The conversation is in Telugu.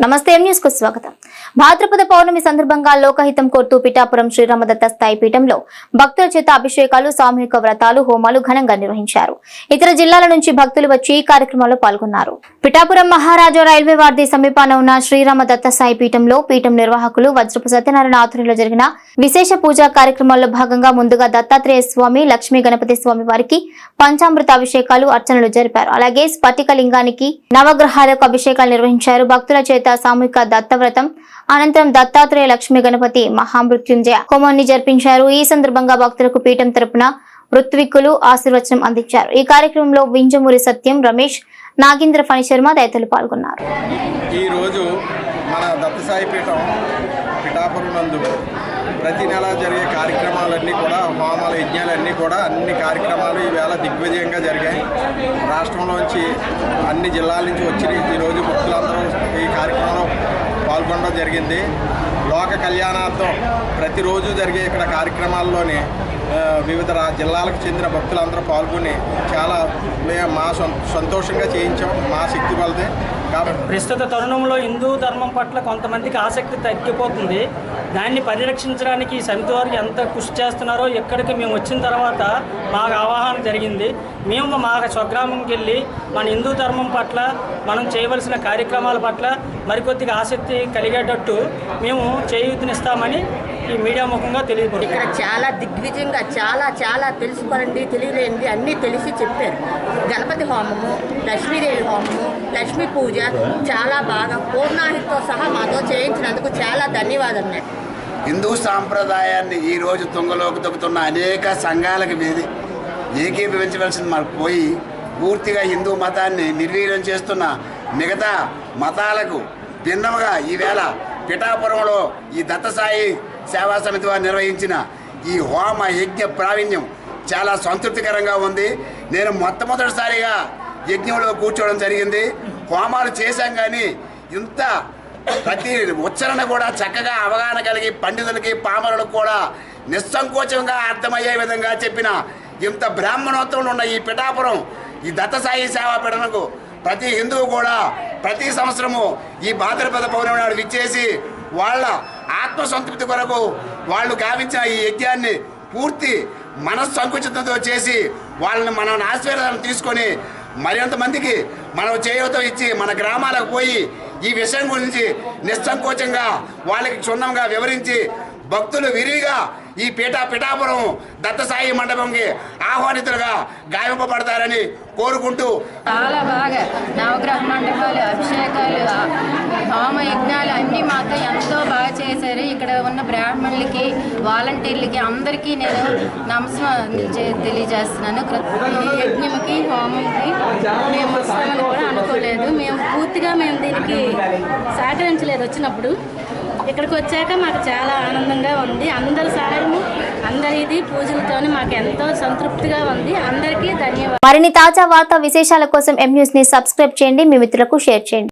నమస్తే ఎం న్యూస్ కు స్వాగతం. భాద్రపద పౌర్ణమి సందర్భంగా లోకహితం కోరుతూ పిఠాపురం శ్రీరామదత్త స్థాయి పీఠంలో భక్తుల చేత అభిషేకాలు, సామూహిక వ్రతాలు, హోమాలు ఘనంగా నిర్వహించారు. ఇతర జిల్లాల నుంచి భక్తులు వచ్చి ఈ కార్యక్రమంలో పాల్గొన్నారు. పిఠాపురం మహారాజా రైల్వే వార్ది సమీపాన ఉన్న శ్రీరామదత్త స్థాయి పీఠంలో పీఠం నిర్వాహకులు వజ్రపు సత్యనారాయణ ఆధ్వర్యంలో జరిగిన విశేష పూజా కార్యక్రమాల్లో భాగంగా ముందుగా దత్తాత్రేయ స్వామి, లక్ష్మీ గణపతి స్వామి వారికి పంచామృత అభిషేకాలు, అర్చనలు జరిపారు. అలాగే స్ఫటిక లింగానికి నవగ్రహాలకు అభిషేకాలు నిర్వహించారు. భక్తుల చేత సామూహిక దత్తవ్రతం అనంతరం దత్తాత్రేయ, లక్ష్మీ గణపతి మహామృత్యుంజయ హోమాన్ని జరిపించారు. ఈ సందర్భంగా భక్తులకు పీఠం తరపున ఋత్విక్కులు ఆశీర్వచనం అందించారు. ఈ కార్యక్రమంలో వింజమూరి సత్యం, రమేష్, నాగేంద్ర ఫణి శర్మ తదితరులు పాల్గొన్నారు. ఈ రోజు మన దత్తసాయి పీఠం పిఠాపురం నందు ప్రతి నెల జరిగే కార్యక్రమాలన్నీ కూడా, హోమాల యజ్ఞాలన్నీ కూడా అన్ని కార్యక్రమాలు ఈవేళ దిగ్విజయంగా జరిగాయి. రాష్ట్రంలోంచి అన్ని జిల్లాల నుంచి వచ్చిన ఈరోజు భక్తులందరూ ఈ కార్యక్రమంలో పాల్గొనడం జరిగింది. లోక కళ్యాణార్థం ప్రతిరోజు జరిగే ఇక్కడ కార్యక్రమాల్లోని వివిధ జిల్లాలకు చెందిన భక్తులందరూ పాల్గొని చాలా మా సంతోషంగా చేయించాం, మా శక్తి వల్లదే. ప్రస్తుత తరుణంలో హిందూ ధర్మం పట్ల కొంతమందికి ఆసక్తి తగ్గిపోతుంది. దాన్ని పరిరక్షించడానికి సమితి వారికి ఎంత కృషి చేస్తున్నారో ఇక్కడికి మేము వచ్చిన తర్వాత మాకు అవగాహన జరిగింది. మేము మా స్వగ్రామంకి వెళ్ళి మన హిందూ ధర్మం పట్ల మనం చేయవలసిన కార్యక్రమాల పట్ల మరికొద్దిగా ఆసక్తి కలిగేటట్టు మేము చేయూతనిస్తామని ఈ మీడియా ముఖంగా తెలియదు. ఇక్కడ చాలా దిగ్విజయంగా చాలా తెలుసుకోవాలండి, తెలియలేండి అన్నీ తెలిసి చెప్పారు. గణపతి హోమము, లక్ష్మీదేవి హోమము, లక్ష్మీ పూజ చాలా బాగా పూర్ణాహితో సహా మాతో చేయించినందుకు చాలా ధన్యవాదాలు. హిందూ సాంప్రదాయాన్ని ఈరోజు తుంగలోకి తొక్కుతున్న అనేక సంఘాలకు ఏకీభవించవలసింది మనకు పోయి పూర్తిగా హిందూ మతాన్ని నిర్వీర్యం చేస్తున్న మిగతా మతాలకు భిన్నముగా ఈవేళ పిఠాపురంలో ఈ దత్తసాయి సేవా సమితి వారు నిర్వహించిన ఈ హోమ యజ్ఞ ప్రావీణ్యం చాలా సంతృప్తికరంగా ఉంది. నేను మొట్టమొదటిసారిగా యజ్ఞంలో కూర్చోవడం జరిగింది. హోమాలు చేశాం కానీ ఇంత ప్రతి ఉచ్చరణ కూడా చక్కగా అవగాహన కలిగి పండితులకి, పామరులకు కూడా నిస్సంకోచంగా అర్థమయ్యే విధంగా చెప్పిన ఇంత బ్రాహ్మణోత్తరంలో ఉన్న ఈ పిఠాపురం ఈ దత్తసాయి సేవా పీఠనకు ప్రతి హిందువు కూడా ప్రతి సంవత్సరము ఈ భాద్రపద పౌర్ణమి నాడు విచ్చేసి వాళ్ళ ఆత్మసంతృప్తి కొరకు వాళ్ళు గావించిన ఈ యజ్ఞాన్ని పూర్తి మనస్సంకుచితంతో చేసి వాళ్ళని మనం ఆశీర్వాదాలను తీసుకొని మరింత మందికి మనం చేయూత ఇచ్చి మన గ్రామాలకు పోయి ఈ విషయం గురించి నిస్సంకోచంగా వాళ్ళకి క్షుణ్ణంగా వివరించి భక్తులు విరివిగా ఈ పిఠాపురం దత్తసాయి మండపంకి ఆహ్వానితులుగా గావింపబడతారని కోరుకుంటూ చాలా బాగా నవగ్రహ మండపాలు, అభిషేకాలు, హోమ యజ్ఞాలు అన్నీ మాతో ఎంతో బాగా చేశారు. ఇక్కడ ఉన్న బ్రాహ్మణులకి, వాలంటీర్లకి అందరికీ నేను నమస్కారం తెలియజేస్తున్నాను. యజ్ఞంకి, హోమంకి మేము వస్తామని కూడా అనుకోలేదు. మేము పూర్తిగా దీనికి సహకరించలేదు. వచ్చినప్పుడు ఇక్కడికి వచ్చాక మాకు చాలా ఆనందంగా ఉంది. అందరి సహాయము, అందరిది పూజలతో మాకు ఎంతో సంతృప్తిగా ఉంది. అందరికీ ధన్యవాదాలు. మరిన్ని తాజా వార్తా విశేషాల కోసం ఎం న్యూస్ ని సబ్స్క్రైబ్ చేయండి, మీ మిత్రులకు షేర్ చేయండి.